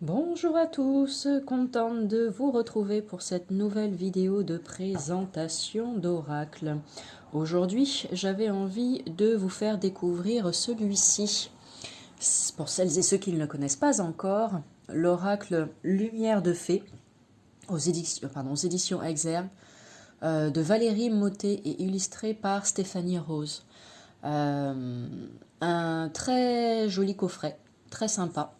Bonjour à tous, contente de vous retrouver pour cette nouvelle vidéo de présentation d'oracle. Aujourd'hui, j'avais envie de vous faire découvrir celui-ci. Pour celles et ceux qui ne le connaissent pas encore, l'oracle Lumière de Fée aux éditions Exergue de Valérie Mottet et illustré par Stéphanie Rose. Un très joli coffret, très sympa.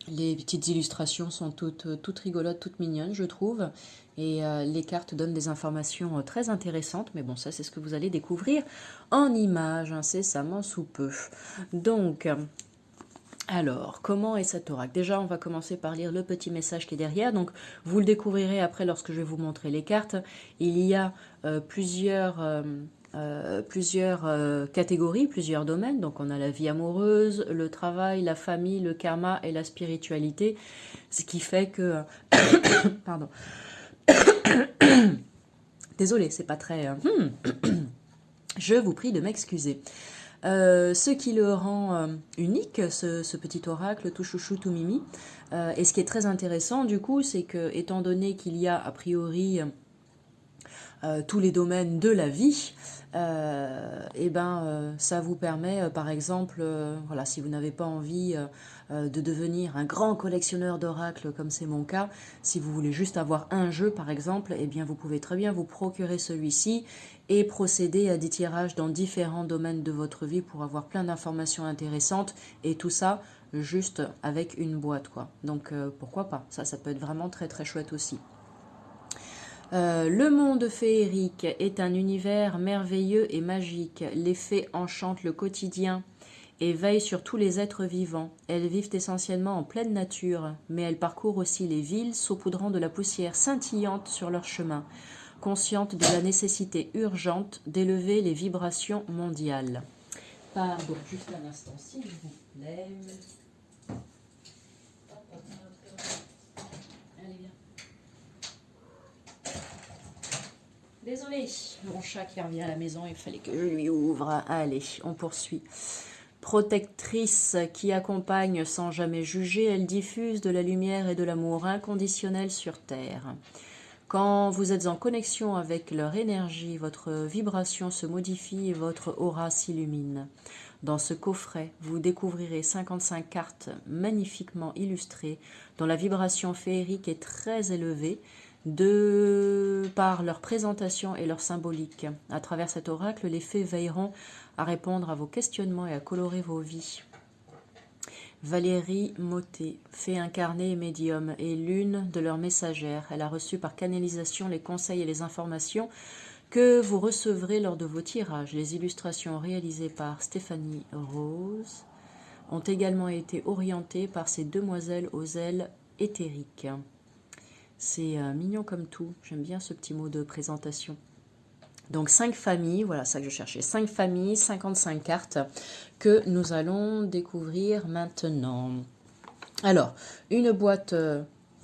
Les petites illustrations sont toutes rigolotes, toutes mignonnes, je trouve. Et les cartes donnent des informations très intéressantes. Mais bon, ça, c'est ce que vous allez découvrir en images, incessamment sous peu. Donc, alors, comment est cet oracle? Déjà, on va commencer par lire le petit message qui est derrière. Donc, vous le découvrirez après lorsque je vais vous montrer les cartes. Il y a plusieurs catégories, plusieurs domaines. Donc, on a la vie amoureuse, le travail, la famille, le karma et la spiritualité. Ce qui fait que... Pardon. Désolée, c'est pas très... Je vous prie de m'excuser. Ce qui le rend unique, ce petit oracle, tout chouchou, tout mimi. Et ce qui est très intéressant, du coup, c'est que, étant donné qu'il y a a priori tous les domaines de la vie, ça vous permet, par exemple, voilà, si vous n'avez pas envie de devenir un grand collectionneur d'oracles comme c'est mon cas, si vous voulez juste avoir un jeu par exemple, eh bien vous pouvez très bien vous procurer celui-ci et procéder à des tirages dans différents domaines de votre vie pour avoir plein d'informations intéressantes et tout ça juste avec une boîte quoi. Donc pourquoi pas, ça peut être vraiment très très chouette aussi. Le monde féerique est un univers merveilleux et magique. Les fées enchantent le quotidien et veillent sur tous les êtres vivants. Elles vivent essentiellement en pleine nature, mais elles parcourent aussi les villes, saupoudrant de la poussière scintillante sur leur chemin, conscientes de la nécessité urgente d'élever les vibrations mondiales. Pardon, juste un instant, s'il vous plaît. Allez, viens. Désolée, mon chat qui revient à la maison, il fallait que je lui ouvre. Allez, on poursuit. Protectrice qui accompagne sans jamais juger, elle diffuse de la lumière et de l'amour inconditionnel sur Terre. Quand vous êtes en connexion avec leur énergie, votre vibration se modifie et votre aura s'illumine. Dans ce coffret, vous découvrirez 55 cartes magnifiquement illustrées dont la vibration féerique est très élevée par leur présentation et leur symbolique. À travers cet oracle, les fées veilleront à répondre à vos questionnements et à colorer vos vies. Valérie Mottet, fée incarnée et médium, est l'une de leurs messagères. Elle a reçu par canalisation les conseils et les informations que vous recevrez lors de vos tirages. Les illustrations réalisées par Stéphanie Rose ont également été orientées par ces demoiselles aux ailes éthériques. C'est mignon comme tout, j'aime bien ce petit mot de présentation. Donc 5 familles, voilà ça que je cherchais, 5 familles, 55 cartes que nous allons découvrir maintenant. Alors, une boîte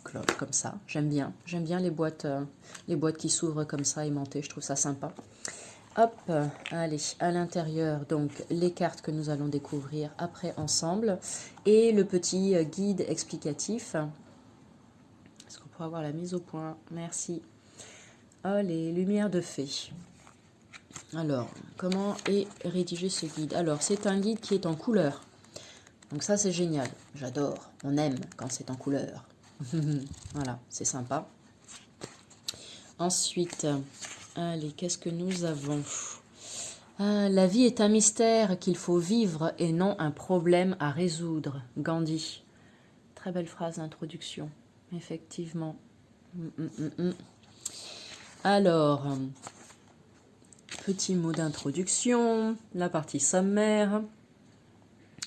cloche comme ça, j'aime bien les boîtes qui s'ouvrent comme ça aimantées, je trouve ça sympa. Hop, allez, à l'intérieur, donc les cartes que nous allons découvrir après ensemble et le petit guide explicatif. Est-ce qu'on pourra avoir la mise au point? Merci. Oh, les lumières de fée. Alors, comment est rédigé ce guide? Alors, c'est un guide qui est en couleur. Donc ça, c'est génial. J'adore. On aime quand c'est en couleur. Voilà, c'est sympa. Ensuite, allez, qu'est-ce que nous avons? La vie est un mystère qu'il faut vivre et non un problème à résoudre. Gandhi. Très belle phrase d'introduction. Effectivement. Alors, petit mot d'introduction, la partie sommaire,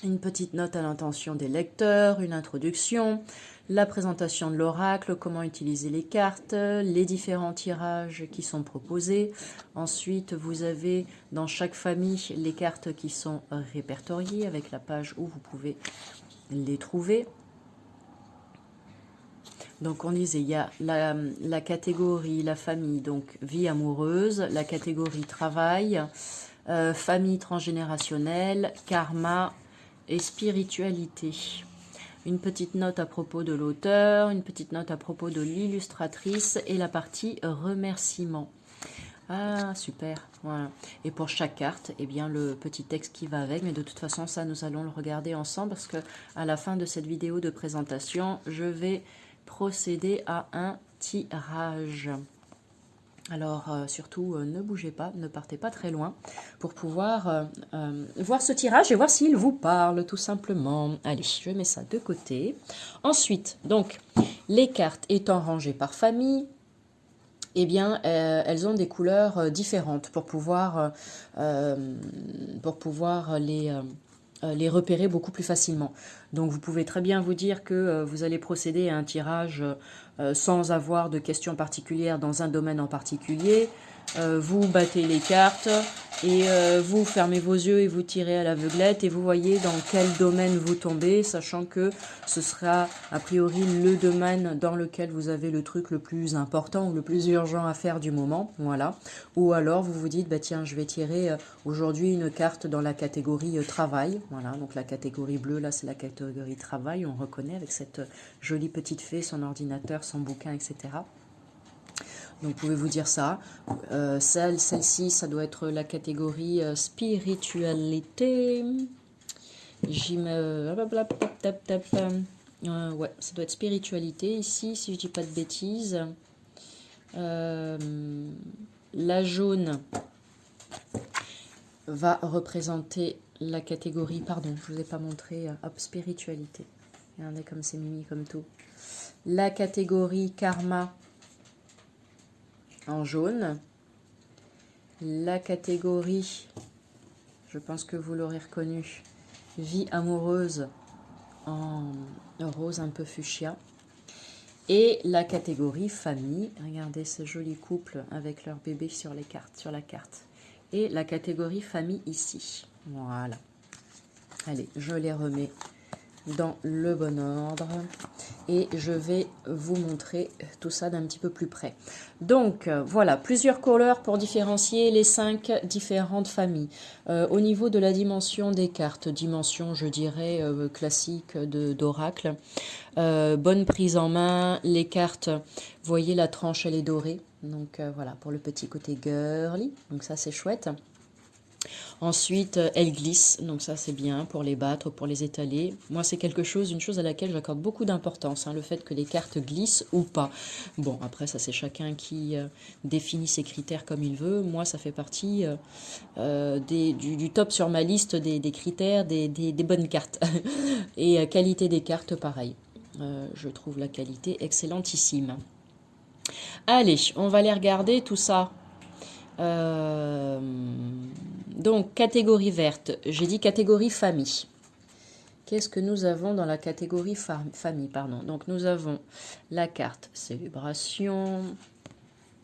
une petite note à l'intention des lecteurs, une introduction, la présentation de l'oracle, comment utiliser les cartes, les différents tirages qui sont proposés. Ensuite, vous avez dans chaque famille les cartes qui sont répertoriées avec la page où vous pouvez les trouver. Donc on disait, il y a la catégorie, la famille, donc vie amoureuse, la catégorie travail, famille transgénérationnelle, karma et spiritualité. une petite note à propos de l'auteur, une petite note à propos de l'illustratrice et la partie remerciements. Ah, super, voilà. Et pour chaque carte, eh bien, le petit texte qui va avec, mais de toute façon, ça, nous allons le regarder ensemble parce que à la fin de cette vidéo de présentation, je vais procéder à un tirage. Alors, surtout, ne bougez pas, ne partez pas très loin pour pouvoir voir ce tirage et voir s'il vous parle, tout simplement. Allez, je mets ça de côté. Ensuite, donc, les cartes étant rangées par famille, eh bien, elles ont des couleurs différentes pour pouvoir les repérer beaucoup plus facilement. Donc, vous pouvez très bien vous dire que vous allez procéder à un tirage sans avoir de questions particulières dans un domaine en particulier. Vous battez les cartes et vous fermez vos yeux et vous tirez à l'aveuglette et vous voyez dans quel domaine vous tombez, sachant que ce sera a priori le domaine dans lequel vous avez le truc le plus important ou le plus urgent à faire du moment, voilà. Ou alors vous vous dites, bah tiens, je vais tirer aujourd'hui une carte dans la catégorie travail, voilà, donc la catégorie bleue là c'est la catégorie travail, on reconnaît avec cette jolie petite fée, son ordinateur, son bouquin, etc. Donc vous pouvez vous dire ça. Celle-ci, ça doit être la catégorie spiritualité. J'y me... ouais, ça doit être spiritualité ici, si je dis pas de bêtises. La jaune va représenter la catégorie... Pardon, je ne vous ai pas montré. Hop, spiritualité. Regardez comme c'est mimi, comme tout. La catégorie karma en jaune. La catégorie, je pense que vous l'aurez reconnu, vie amoureuse en rose un peu fuchsia. Et la catégorie famille, regardez ce joli couple avec leur bébé sur les cartes, sur la carte. Et la catégorie famille ici. Voilà. Allez, je les remets dans le bon ordre et je vais vous montrer tout ça d'un petit peu plus près. Donc voilà, plusieurs couleurs pour différencier les 5 différentes familles. Au niveau de la dimension des cartes, dimension je dirais classique d'oracle, bonne prise en main, les cartes, vous voyez la tranche elle est dorée, donc voilà pour le petit côté girly, donc ça c'est chouette. Ensuite, elles glissent, donc ça c'est bien pour les battre, pour les étaler. Moi c'est une chose à laquelle j'accorde beaucoup d'importance, hein, le fait que les cartes glissent ou pas. Bon, après ça c'est chacun qui définit ses critères comme il veut. Moi ça fait partie du top sur ma liste des critères des bonnes cartes. Et qualité des cartes pareil. Je trouve la qualité excellentissime. Allez, on va aller regarder tout ça. Donc, catégorie verte, j'ai dit catégorie famille. Qu'est-ce que nous avons dans la catégorie famille, pardon. Donc, nous avons la carte célébration.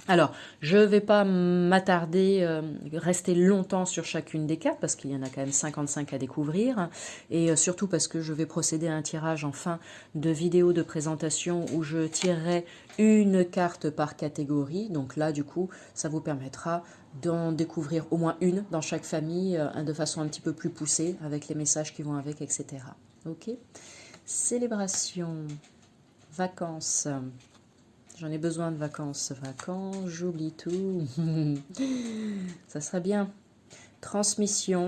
Alors, je ne vais pas m'attarder, rester longtemps sur chacune des cartes, parce qu'il y en a quand même 55 à découvrir, et surtout parce que je vais procéder à un tirage en fin de vidéo de présentation où je tirerai une carte par catégorie. Donc là, du coup, ça vous permettra d'en découvrir au moins une dans chaque famille, de façon un petit peu plus poussée, avec les messages qui vont avec, etc. Ok. Célébration, vacances. J'en ai besoin de vacances. Vacances, j'oublie tout. Ça serait bien. Transmission,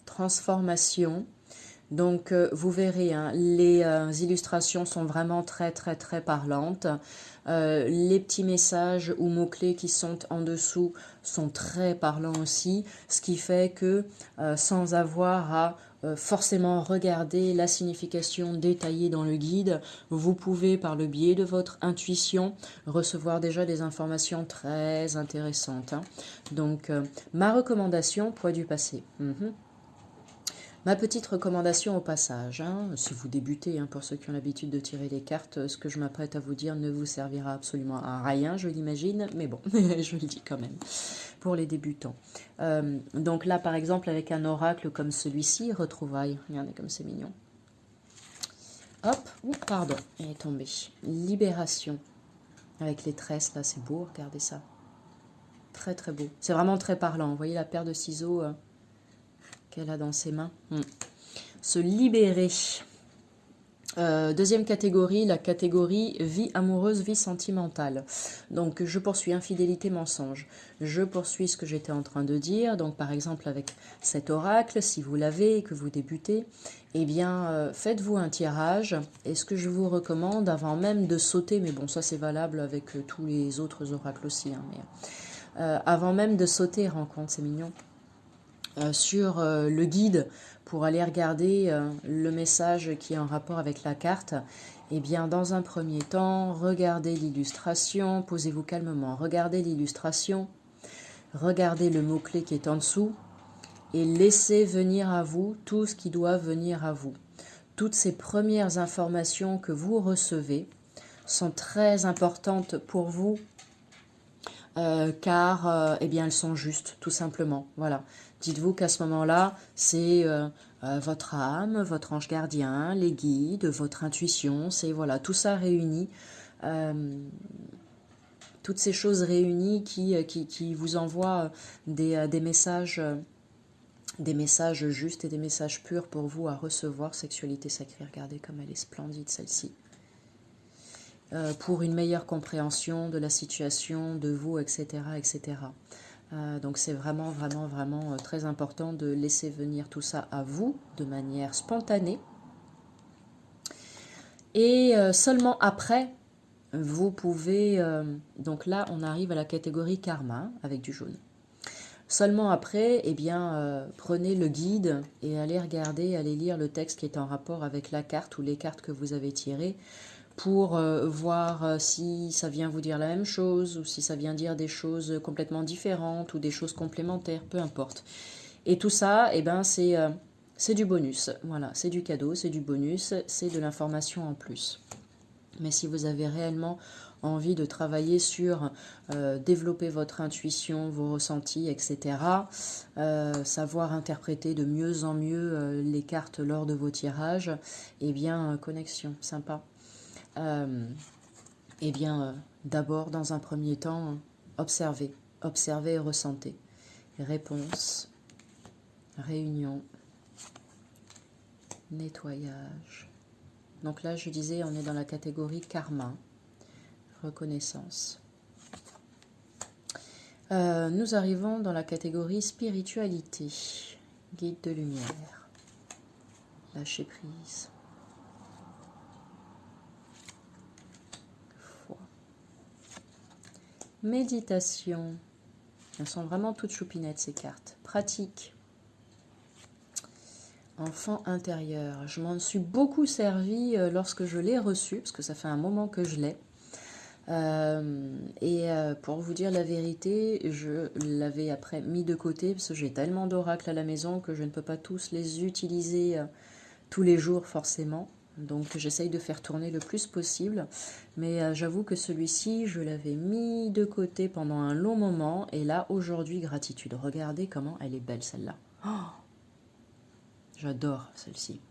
transformation. Donc, vous verrez, hein, les illustrations sont vraiment très, très, très parlantes. Les petits messages ou mots-clés qui sont en dessous sont très parlants aussi. Ce qui fait que, sans avoir à forcément regarder la signification détaillée dans le guide, vous pouvez, par le biais de votre intuition, recevoir déjà des informations très intéressantes, hein. Donc, ma recommandation, poids du passé. Ma petite recommandation au passage, hein, si vous débutez, hein, pour ceux qui ont l'habitude de tirer les cartes, ce que je m'apprête à vous dire ne vous servira absolument à rien, je l'imagine, mais bon, je le dis quand même, pour les débutants. Donc là, par exemple, avec un oracle comme celui-ci, retrouvailles, regardez comme c'est mignon. Hop, pardon, elle est tombée. Libération, avec les tresses, là, c'est beau, regardez ça. Très très beau, c'est vraiment très parlant, vous voyez la paire de ciseaux qu'elle a dans ses mains. Se libérer. Deuxième catégorie, la catégorie vie amoureuse, vie sentimentale. Donc je poursuis infidélité, mensonge. Je poursuis ce que j'étais en train de dire. Donc par exemple avec cet oracle, si vous l'avez et que vous débutez, eh bien faites-vous un tirage. Et ce que je vous recommande avant même de sauter, mais bon ça c'est valable avec tous les autres oracles aussi, hein, mais avant même de sauter, rencontre, c'est mignon, sur le guide pour aller regarder le message qui est en rapport avec la carte, eh bien dans un premier temps, regardez l'illustration, posez-vous calmement, regardez l'illustration, regardez le mot-clé qui est en dessous et laissez venir à vous tout ce qui doit venir à vous. Toutes ces premières informations que vous recevez sont très importantes pour vous car eh bien, elles sont justes, tout simplement. Voilà. Dites-vous qu'à ce moment-là, c'est votre âme, votre ange gardien, les guides, votre intuition, c'est voilà, tout ça réuni, toutes ces choses réunies qui vous envoient des messages justes et des messages purs pour vous à recevoir. Sexualité sacrée, regardez comme elle est splendide celle-ci. Pour une meilleure compréhension de la situation, de vous, etc. etc. Donc c'est vraiment très important de laisser venir tout ça à vous de manière spontanée. Et seulement après, vous pouvez... donc là, on arrive à la catégorie karma avec du jaune. Seulement après, eh bien, prenez le guide et allez regarder, allez lire le texte qui est en rapport avec la carte ou les cartes que vous avez tirées, pour voir si ça vient vous dire la même chose ou si ça vient dire des choses complètement différentes ou des choses complémentaires, peu importe. Et tout ça, eh ben, c'est du bonus. Voilà, c'est du cadeau, c'est du bonus, c'est de l'information en plus. Mais si vous avez réellement envie de travailler sur développer votre intuition, vos ressentis, etc., savoir interpréter de mieux en mieux les cartes lors de vos tirages, eh bien, connexion, sympa. Eh bien, d'abord, dans un premier temps, observez et ressentez. Réponse, réunion, nettoyage. Donc là, je disais, on est dans la catégorie karma, reconnaissance. Nous arrivons dans la catégorie spiritualité, guide de lumière, lâcher prise. Méditation. Elles sont vraiment toutes choupinettes ces cartes. Pratique. Enfant intérieur. Je m'en suis beaucoup servi lorsque je l'ai reçu, parce que ça fait un moment que je l'ai. Pour vous dire la vérité, je l'avais après mis de côté, parce que j'ai tellement d'oracles à la maison que je ne peux pas tous les utiliser tous les jours forcément. Donc j'essaye de faire tourner le plus possible. Mais j'avoue que celui-ci, je l'avais mis de côté pendant un long moment. Et là, aujourd'hui, gratitude. Regardez comment elle est belle celle-là. Oh, j'adore celle-ci.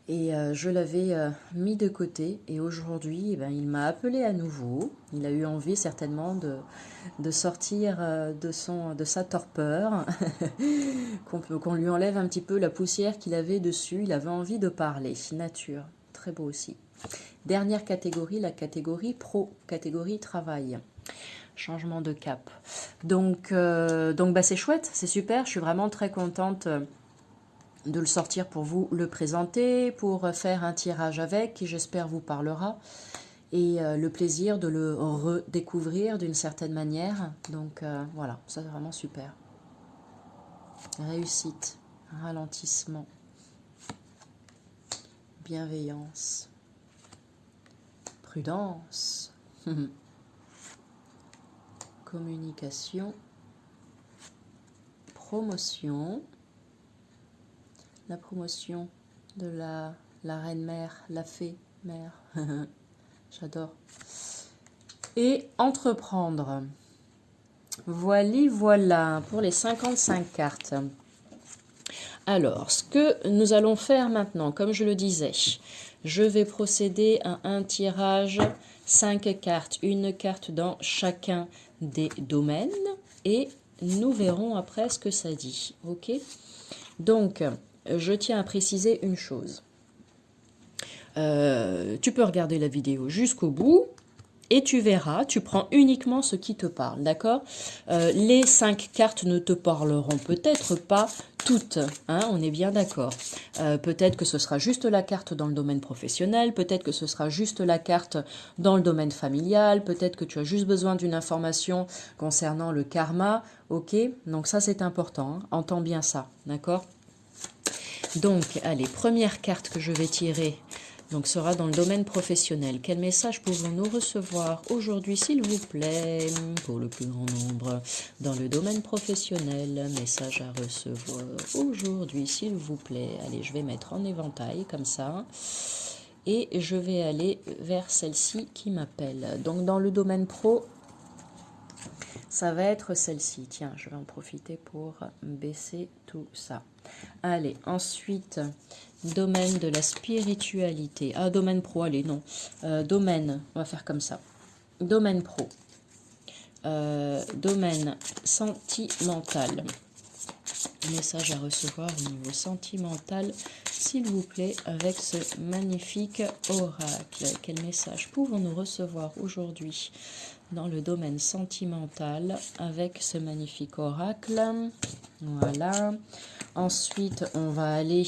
Et je l'avais mis de côté. Et aujourd'hui, eh ben, il m'a appelé à nouveau. Il a eu envie certainement de sortir de sa torpeur. qu'on lui enlève un petit peu la poussière qu'il avait dessus. Il avait envie de parler. Nature. Très beau aussi. Dernière catégorie, la catégorie pro, catégorie travail. Changement de cap. Donc bah, c'est chouette, c'est super. Je suis vraiment très contente de le sortir pour vous le présenter, pour faire un tirage avec, qui j'espère vous parlera. Et le plaisir de le redécouvrir d'une certaine manière. Donc voilà, ça c'est vraiment super. Réussite, ralentissement, bienveillance, prudence, communication, promotion, la promotion de la reine-mère, la fée-mère, j'adore, et entreprendre. Voilà pour les 55 cartes. Alors, ce que nous allons faire maintenant, comme je le disais, je vais procéder à un tirage 5 cartes, une carte dans chacun des domaines et nous verrons après ce que ça dit. Ok ? Donc, je tiens à préciser une chose. Tu peux regarder la vidéo jusqu'au bout. Et tu verras, tu prends uniquement ce qui te parle, d'accord? Les 5 cartes ne te parleront peut-être pas toutes, hein, on est bien d'accord. Peut-être que ce sera juste la carte dans le domaine professionnel, peut-être que ce sera juste la carte dans le domaine familial, peut-être que tu as juste besoin d'une information concernant le karma, ok? Donc ça c'est important, hein, entends bien ça, d'accord? Donc, allez, première carte que je vais tirer. Donc, sera dans le domaine professionnel. Quel message pouvons-nous recevoir aujourd'hui, s'il vous plaît, pour le plus grand nombre, dans le domaine professionnel? Message à recevoir aujourd'hui, s'il vous plaît. Allez, je vais mettre en éventail, comme ça. Et je vais aller vers celle-ci qui m'appelle. Donc, dans le domaine pro, ça va être celle-ci. Tiens, je vais en profiter pour baisser tout ça. Allez, ensuite, domaine de la spiritualité. Ah, domaine pro, allez, non. Domaine, on va faire comme ça. Domaine pro. Domaine sentimental. Message à recevoir au niveau sentimental, s'il vous plaît, avec ce magnifique oracle. Quel message pouvons-nous recevoir aujourd'hui dans le domaine sentimental avec ce magnifique oracle? Voilà. Ensuite, on va aller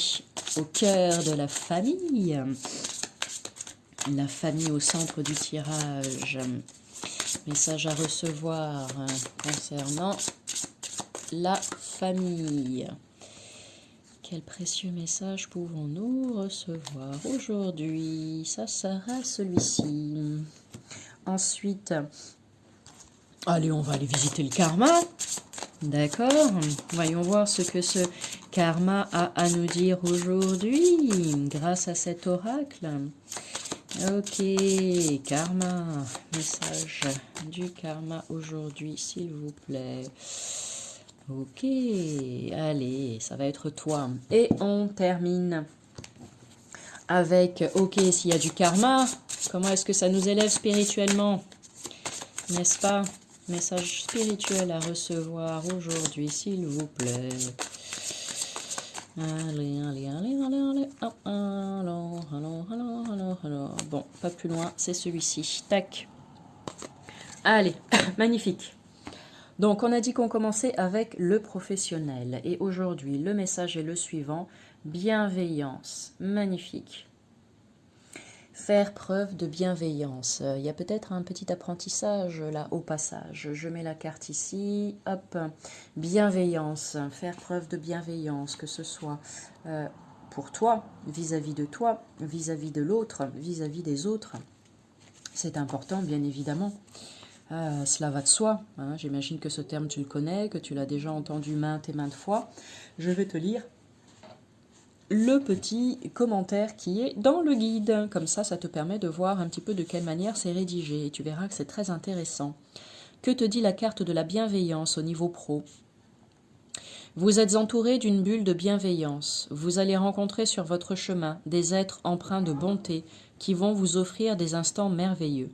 au cœur de la famille. La famille au centre du tirage. Message à recevoir concernant la famille. Quel précieux message pouvons-nous recevoir aujourd'hui? Ça sera celui-ci. Ensuite, allez, on va aller visiter le karma. D'accord. Voyons voir ce que ce karma a à nous dire aujourd'hui grâce à cet oracle. Ok, karma. Message du karma aujourd'hui, s'il vous plaît. Ok, allez, ça va être toi. Et on termine avec, ok, s'il y a du karma, comment est-ce que ça nous élève spirituellement? N'est-ce pas? Message spirituel à recevoir aujourd'hui, s'il vous plaît. Allez, allez, allez, allez, allez. Oh, alors. Bon, pas plus loin, c'est celui-ci. Tac. Allez, magnifique. Donc, on a dit qu'on commençait avec le professionnel. Et aujourd'hui, le message est le suivant. Bienveillance. Magnifique. Faire preuve de bienveillance. Il y a peut-être un petit apprentissage là au passage. Je mets la carte ici. Hop. Bienveillance. Faire preuve de bienveillance, que ce soit pour toi, vis-à-vis de toi, vis-à-vis de l'autre, vis-à-vis des autres. C'est important, bien évidemment. Cela va de soi. Hein. J'imagine que ce terme, tu le connais, que tu l'as déjà entendu maintes et maintes fois. Je vais te lire le petit commentaire qui est dans le guide. Comme ça te permet de voir un petit peu de quelle manière c'est rédigé. Et tu verras que c'est très intéressant. Que te dit la carte de la bienveillance au niveau pro? Vous êtes entouré d'une bulle de bienveillance. Vous allez rencontrer sur votre chemin des êtres empreints de bonté qui vont vous offrir des instants merveilleux.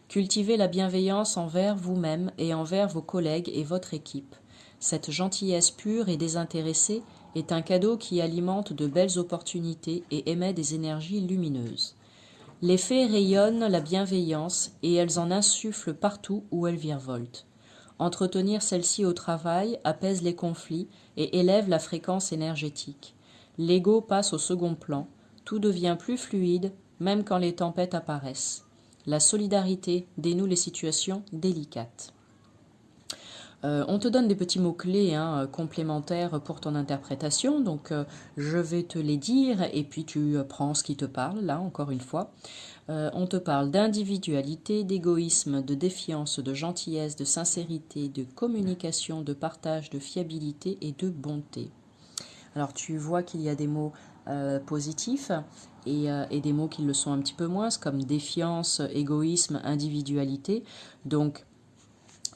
Cultivez la bienveillance envers vous-même et envers vos collègues et votre équipe. Cette gentillesse pure et désintéressée est un cadeau qui alimente de belles opportunités et émet des énergies lumineuses. Les fées rayonnent la bienveillance et elles en insufflent partout où elles virevoltent. Entretenir celle-ci au travail apaise les conflits et élève la fréquence énergétique. L'ego passe au second plan, tout devient plus fluide, même quand les tempêtes apparaissent. La solidarité dénoue les situations délicates. On te donne des petits mots-clés complémentaires pour ton interprétation, donc je vais te les dire et puis tu prends ce qui te parle, là encore une fois. On te parle d'individualité, d'égoïsme, de défiance, de gentillesse, de sincérité, de communication, de partage, de fiabilité et de bonté. Alors tu vois qu'il y a des mots positifs et des mots qui le sont un petit peu moins, comme défiance, égoïsme, individualité. Donc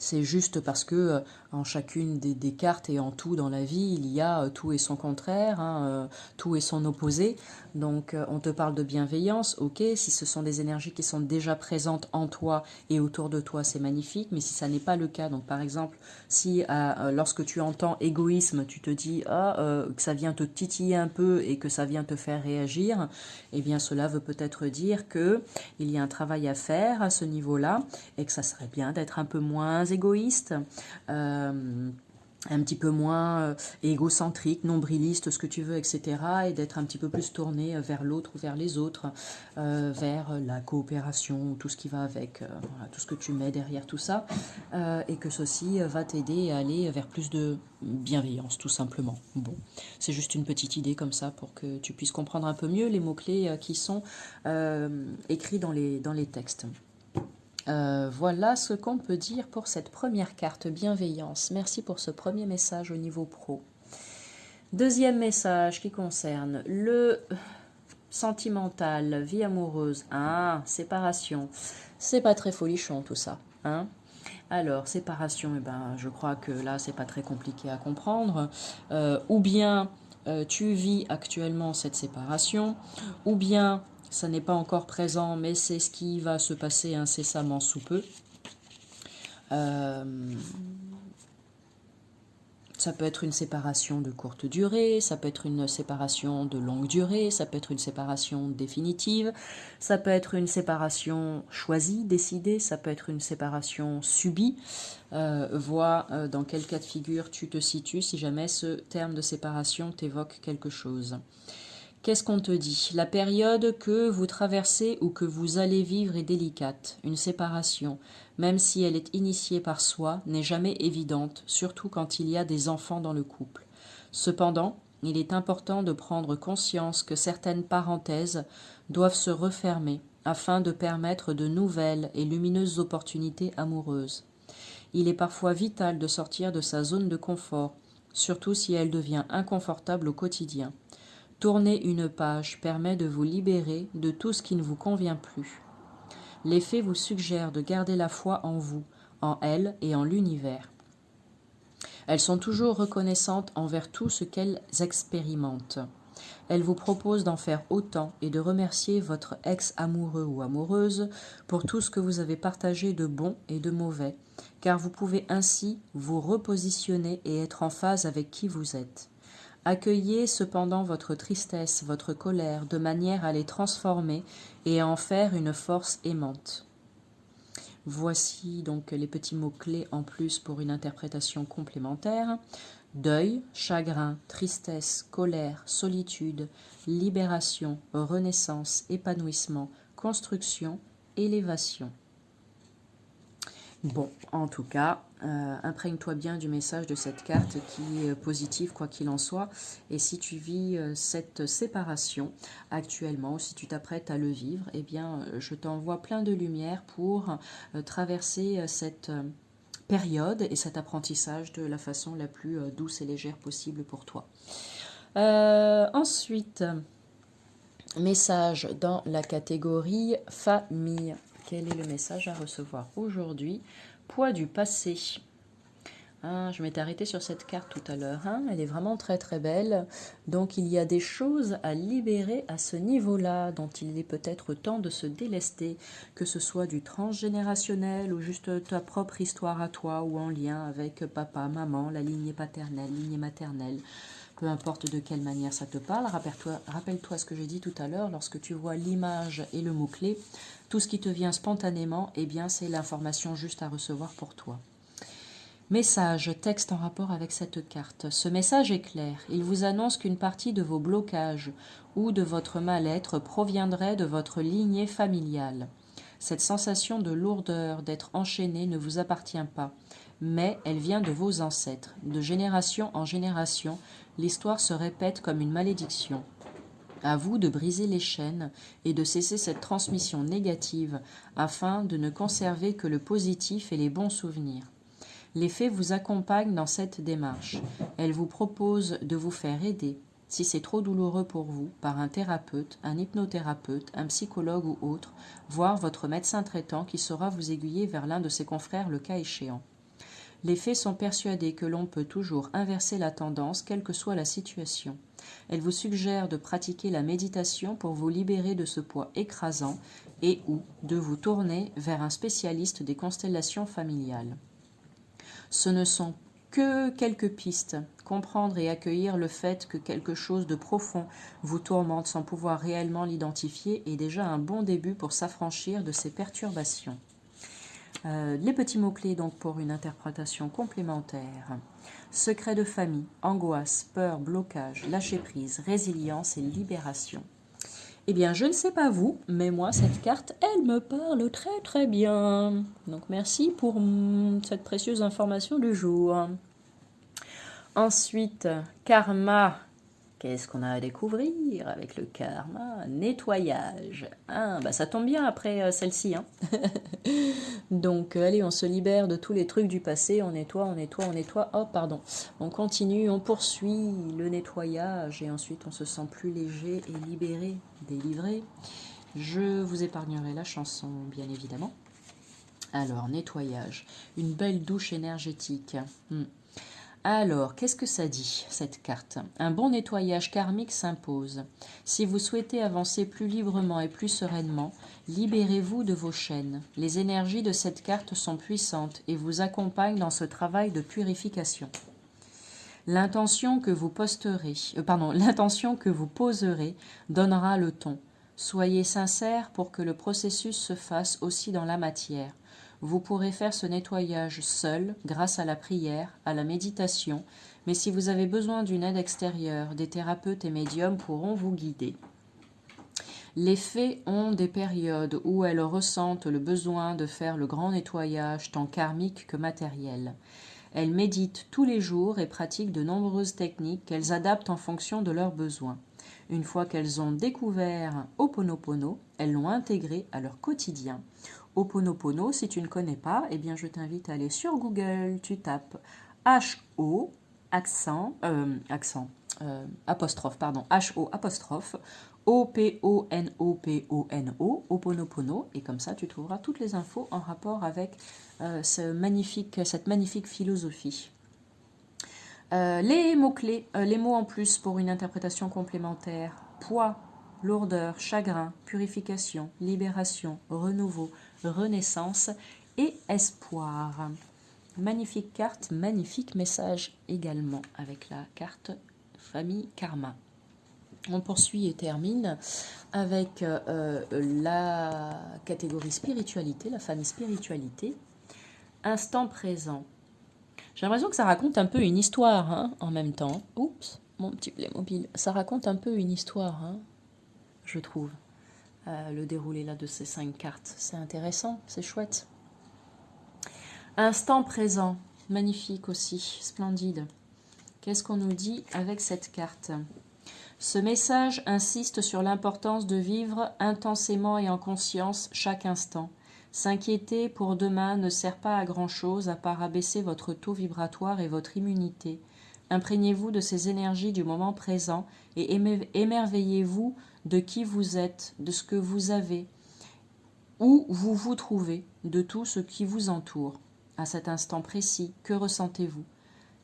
c'est juste parce que en chacune des cartes et en tout dans la vie, il y a tout et son contraire, tout et son opposé. Donc on te parle de bienveillance, ok, si ce sont des énergies qui sont déjà présentes en toi et autour de toi, c'est magnifique, mais si ça n'est pas le cas, donc par exemple, si lorsque tu entends égoïsme, tu te dis que ça vient te titiller un peu et que ça vient te faire réagir, eh bien cela veut peut-être dire que il y a un travail à faire à ce niveau-là et que ça serait bien d'être un peu moins égoïste, un petit peu moins égocentrique, nombriliste, ce que tu veux, etc. Et d'être un petit peu plus tourné vers l'autre ou vers les autres, vers la coopération, tout ce qui va avec, voilà, tout ce que tu mets derrière tout ça, et que ceci va t'aider à aller vers plus de bienveillance, tout simplement. Bon, c'est juste une petite idée comme ça pour que tu puisses comprendre un peu mieux les mots-clés qui sont écrits dans les textes. Voilà ce qu'on peut dire pour cette première carte bienveillance. Merci pour ce premier message au niveau pro. Deuxième message qui concerne le sentimental, vie amoureuse. Ah, séparation. C'est pas très folichon tout ça, hein? Alors, séparation, eh ben, je crois que là, c'est pas très compliqué à comprendre. Ou bien tu vis actuellement cette séparation, ou bien ça n'est pas encore présent, mais c'est ce qui va se passer incessamment sous peu. Ça peut être une séparation de courte durée, ça peut être une séparation de longue durée, ça peut être une séparation définitive, ça peut être une séparation choisie, décidée, ça peut être une séparation subie. Vois dans quel cas de figure tu te situes si jamais ce terme de séparation t'évoque quelque chose. Qu'est-ce qu'on te dit? La période que vous traversez ou que vous allez vivre est délicate. Une séparation, même si elle est initiée par soi, n'est jamais évidente, surtout quand il y a des enfants dans le couple. Cependant, il est important de prendre conscience que certaines parenthèses doivent se refermer afin de permettre de nouvelles et lumineuses opportunités amoureuses. Il est parfois vital de sortir de sa zone de confort, surtout si elle devient inconfortable au quotidien. Tourner une page permet de vous libérer de tout ce qui ne vous convient plus. Les faits vous suggèrent de garder la foi en vous, en elles et en l'univers. Elles sont toujours reconnaissantes envers tout ce qu'elles expérimentent. Elles vous proposent d'en faire autant et de remercier votre ex-amoureux ou amoureuse pour tout ce que vous avez partagé de bon et de mauvais, car vous pouvez ainsi vous repositionner et être en phase avec qui vous êtes. Accueillez cependant votre tristesse, votre colère, de manière à les transformer et à en faire une force aimante. Voici donc les petits mots-clés en plus pour une interprétation complémentaire. Deuil, chagrin, tristesse, colère, solitude, libération, renaissance, épanouissement, construction, élévation. Bon, en tout cas, imprègne-toi bien du message de cette carte qui est positive quoi qu'il en soit. Et si tu vis cette séparation actuellement, ou si tu t'apprêtes à le vivre, eh bien, je t'envoie plein de lumière pour traverser cette période et cet apprentissage de la façon la plus douce et légère possible pour toi. Ensuite, message dans la catégorie famille. Quel est le message à recevoir aujourd'hui? Poids du passé. Je m'étais arrêtée sur cette carte tout à l'heure. Elle est vraiment très très belle. Donc il y a des choses à libérer à ce niveau-là, dont il est peut-être temps de se délester, que ce soit du transgénérationnel ou juste ta propre histoire à toi ou en lien avec papa, maman, la lignée paternelle, lignée maternelle. Peu importe de quelle manière ça te parle, rappelle-toi ce que j'ai dit tout à l'heure, lorsque tu vois l'image et le mot-clé, tout ce qui te vient spontanément, eh bien c'est l'information juste à recevoir pour toi. Message, texte en rapport avec cette carte. Ce message est clair. Il vous annonce qu'une partie de vos blocages ou de votre mal-être proviendrait de votre lignée familiale. Cette sensation de lourdeur, d'être enchaîné ne vous appartient pas, mais elle vient de vos ancêtres. De génération en génération, l'histoire se répète comme une malédiction. À vous de briser les chaînes et de cesser cette transmission négative afin de ne conserver que le positif et les bons souvenirs. Les fées vous accompagnent dans cette démarche. Elles vous proposent de vous faire aider, si c'est trop douloureux pour vous, par un thérapeute, un hypnothérapeute, un psychologue ou autre, voire votre médecin traitant qui saura vous aiguiller vers l'un de ses confrères le cas échéant. Les fées sont persuadées que l'on peut toujours inverser la tendance, quelle que soit la situation. Elles vous suggèrent de pratiquer la méditation pour vous libérer de ce poids écrasant et ou de vous tourner vers un spécialiste des constellations familiales. Ce ne sont que quelques pistes. Comprendre et accueillir le fait que quelque chose de profond vous tourmente sans pouvoir réellement l'identifier est déjà un bon début pour s'affranchir de ces perturbations. Les petits mots-clés donc pour une interprétation complémentaire. Secret de famille, angoisse, peur, blocage, lâcher-prise, résilience et libération. Eh bien, je ne sais pas vous, mais moi, cette carte, elle me parle très très bien. Donc, merci pour cette précieuse information du jour. Ensuite, karma. Qu'est-ce qu'on a à découvrir avec le karma? Nettoyage. Ah, bah ça tombe bien après celle-ci. Hein. Donc, allez, on se libère de tous les trucs du passé. On nettoie, on nettoie, on nettoie. Oh, pardon. On continue, on poursuit le nettoyage et ensuite on se sent plus léger et libéré, délivré. Je vous épargnerai la chanson, bien évidemment. Alors, nettoyage. Une belle douche énergétique. Alors, qu'est-ce que ça dit, cette carte? Un bon nettoyage karmique s'impose. Si vous souhaitez avancer plus librement et plus sereinement, libérez-vous de vos chaînes. Les énergies de cette carte sont puissantes et vous accompagnent dans ce travail de purification. L'intention que vous poserez donnera le ton. Soyez sincère pour que le processus se fasse aussi dans la matière. Vous pourrez faire ce nettoyage seul, grâce à la prière, à la méditation, mais si vous avez besoin d'une aide extérieure, des thérapeutes et médiums pourront vous guider. Les fées ont des périodes où elles ressentent le besoin de faire le grand nettoyage, tant karmique que matériel. Elles méditent tous les jours et pratiquent de nombreuses techniques qu'elles adaptent en fonction de leurs besoins. Une fois qu'elles ont découvert Ho'oponopono, elles l'ont intégré à leur quotidien. Ho'oponopono, si tu ne connais pas, eh bien je t'invite à aller sur Google, tu tapes H-O, H-O apostrophe, O-P-O-N-O-P-O-N-O, Ho'oponopono, et comme ça tu trouveras toutes les infos en rapport avec cette magnifique philosophie. Les mots-clés, les mots en plus pour une interprétation complémentaire: poids, lourdeur, chagrin, purification, libération, renouveau, renaissance et espoir. Magnifique carte, magnifique message également avec la carte famille karma. On poursuit et termine avec la catégorie spiritualité, la famille spiritualité. Instant présent. J'ai l'impression que ça raconte un peu une histoire hein, en même temps. Oups, mon petit Playmobil. Ça raconte un peu une histoire, hein, je trouve. Le déroulé là de ces 5 cartes. C'est intéressant, c'est chouette. Instant présent. Magnifique aussi, splendide. Qu'est-ce qu'on nous dit avec cette carte? Ce message insiste sur l'importance de vivre intensément et en conscience chaque instant. S'inquiéter pour demain ne sert pas à grand-chose à part abaisser votre taux vibratoire et votre immunité. Imprégnez-vous de ces énergies du moment présent et émerveillez-vous de qui vous êtes, de ce que vous avez, où vous vous trouvez, de tout ce qui vous entoure. À cet instant précis, que ressentez-vous?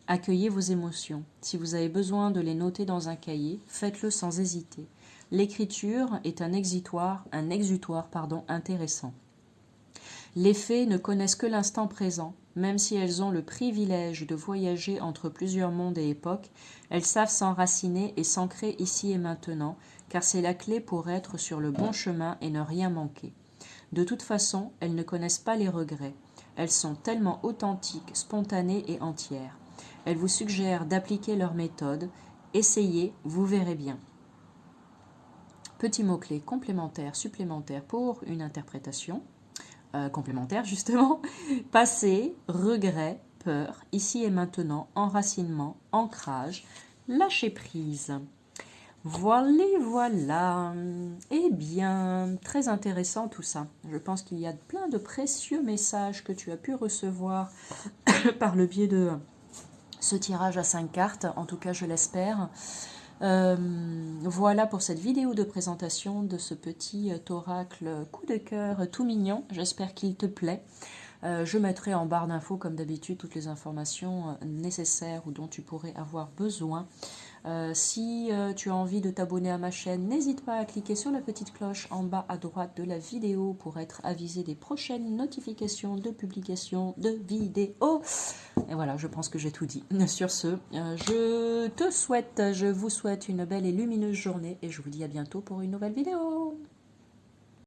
Accueillez vos émotions. Si vous avez besoin de les noter dans un cahier, faites-le sans hésiter. L'écriture est un exutoire intéressant. Les fées ne connaissent que l'instant présent. Même si elles ont le privilège de voyager entre plusieurs mondes et époques, elles savent s'enraciner et s'ancrer ici et maintenant, car c'est la clé pour être sur le bon chemin et ne rien manquer. De toute façon, elles ne connaissent pas les regrets. Elles sont tellement authentiques, spontanées et entières. Elles vous suggèrent d'appliquer leur méthode. Essayez, vous verrez bien. Petit mot-clé complémentaire, supplémentaire pour une interprétation. Complémentaire justement. Passé, regret, peur, ici et maintenant, enracinement, ancrage, lâcher prise. Voilà. Eh bien, très intéressant tout ça. Je pense qu'il y a plein de précieux messages que tu as pu recevoir par le biais de ce tirage à 5 cartes. En tout cas, je l'espère. Voilà pour cette vidéo de présentation de ce petit oracle coup de cœur tout mignon. J'espère qu'il te plaît. Je mettrai en barre d'infos, comme d'habitude, toutes les informations nécessaires ou dont tu pourrais avoir besoin. Si tu as envie de t'abonner à ma chaîne, n'hésite pas à cliquer sur la petite cloche en bas à droite de la vidéo pour être avisé des prochaines notifications de publication de vidéos. Et voilà, je pense que j'ai tout dit. Sur ce, je vous souhaite une belle et lumineuse journée et je vous dis à bientôt pour une nouvelle vidéo.